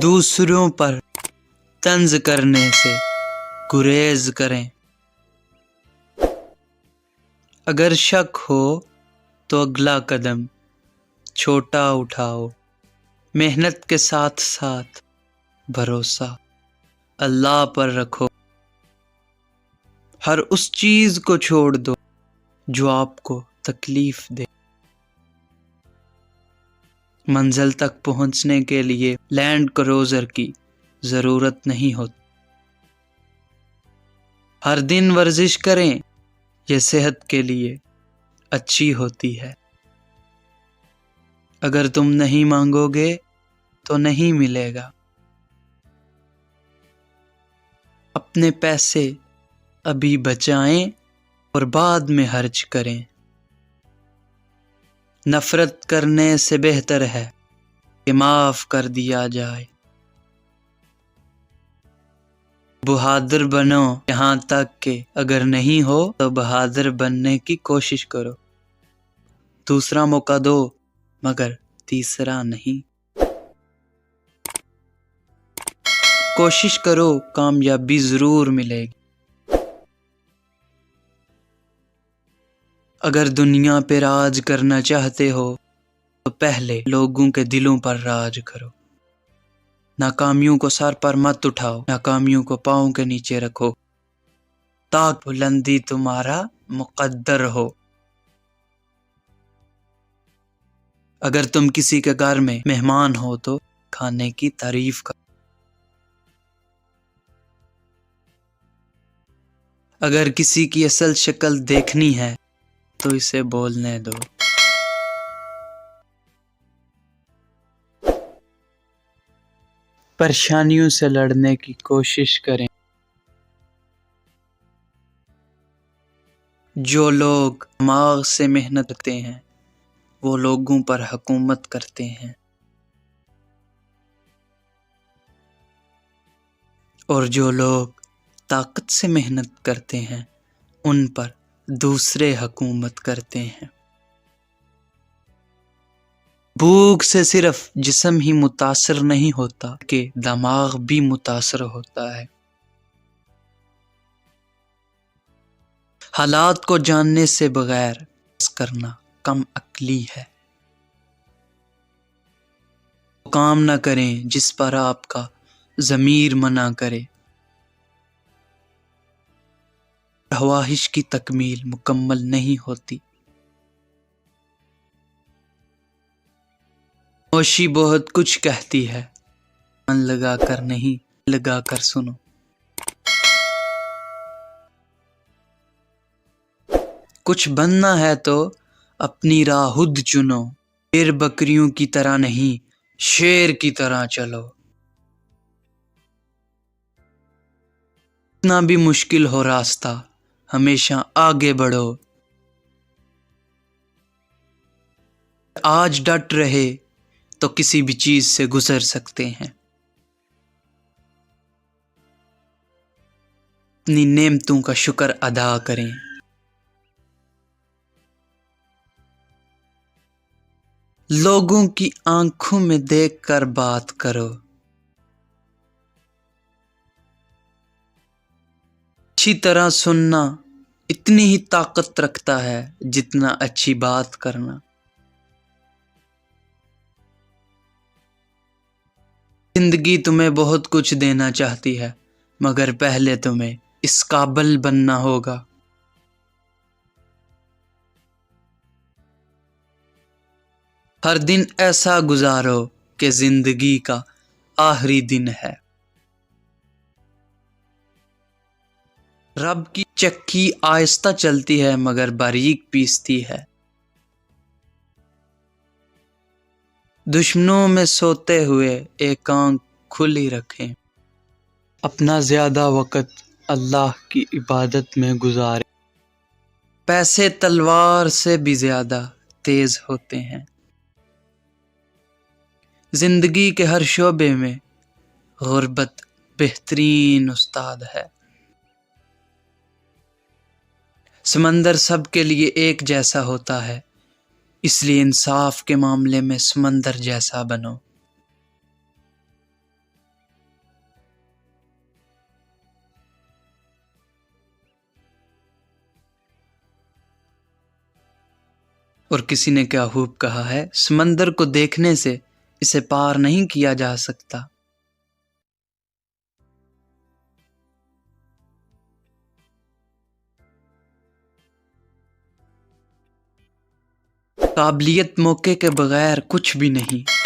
دوسروں پر طنز کرنے سے گریز کریں۔ اگر شک ہو تو اگلا قدم چھوٹا اٹھاؤ۔ محنت کے ساتھ ساتھ بھروسہ اللہ پر رکھو۔ ہر اس چیز کو چھوڑ دو جو آپ کو تکلیف دے۔ منزل تک پہنچنے کے لیے لینڈ کروزر کی ضرورت نہیں ہوتی۔ ہر دن ورزش کریں، یہ صحت کے لیے اچھی ہوتی ہے۔ اگر تم نہیں مانگو گے تو نہیں ملے گا۔ اپنے پیسے ابھی بچائیں اور بعد میں خرچ کریں۔ نفرت کرنے سے بہتر ہے کہ معاف کر دیا جائے۔ بہادر بنو یہاں تک کہ اگر نہیں ہو تو بہادر بننے کی کوشش کرو۔ دوسرا موقع دو مگر تیسرا نہیں۔ کوشش کرو، کامیابی ضرور ملے گی۔ اگر دنیا پہ راج کرنا چاہتے ہو تو پہلے لوگوں کے دلوں پر راج کرو۔ ناکامیوں کو سر پر مت اٹھاؤ، ناکامیوں کو پاؤں کے نیچے رکھو تاکہ بلندی تمہارا مقدر ہو۔ اگر تم کسی کے گھر میں مہمان ہو تو کھانے کی تعریف کرو۔ اگر کسی کی اصل شکل دیکھنی ہے تو اسے بولنے دو۔ پریشانیوں سے لڑنے کی کوشش کریں۔ جو لوگ دماغ سے محنت کرتے ہیں وہ لوگوں پر حکومت کرتے ہیں، اور جو لوگ طاقت سے محنت کرتے ہیں ان پر دوسرے حکومت کرتے ہیں۔ بھوک سے صرف جسم ہی متاثر نہیں ہوتا کہ دماغ بھی متاثر ہوتا ہے۔ حالات کو جاننے سے بغیر کرنا کم عقلی ہے۔ کام نہ کریں جس پر آپ کا ضمیر منع کرے۔ خواہش کی تکمیل مکمل نہیں ہوتی۔ خاموشی بہت کچھ کہتی ہے، من لگا کر نہیں، لگا کر سنو۔ کچھ بننا ہے تو اپنی راہ خود چنو، پھر بکریوں کی طرح نہیں شیر کی طرح چلو۔ اتنا بھی مشکل ہو راستہ ہمیشہ آگے بڑھو۔ آج ڈٹ رہے تو کسی بھی چیز سے گزر سکتے ہیں۔ اپنی نعمتوں کا شکر ادا کریں۔ لوگوں کی آنکھوں میں دیکھ کر بات کرو۔ اچھی طرح سننا اتنی ہی طاقت رکھتا ہے جتنا اچھی بات کرنا۔ زندگی تمہیں بہت کچھ دینا چاہتی ہے مگر پہلے تمہیں اس قابل بننا ہوگا۔ ہر دن ایسا گزارو کہ زندگی کا آخری دن ہے۔ رب کی چکی آہستہ چلتی ہے مگر باریک پیستی ہے۔ دشمنوں میں سوتے ہوئے ایک آنکھ کھلی رکھیں۔ اپنا زیادہ وقت اللہ کی عبادت میں گزاریں۔ پیسے تلوار سے بھی زیادہ تیز ہوتے ہیں۔ زندگی کے ہر شعبے میں غربت بہترین استاد ہے۔ سمندر سب کے لیے ایک جیسا ہوتا ہے، اس لیے انصاف کے معاملے میں سمندر جیسا بنو۔ اور کسی نے کیا خوب کہا ہے، سمندر کو دیکھنے سے اسے پار نہیں کیا جا سکتا۔ قابلیت موقع کے بغیر کچھ بھی نہیں،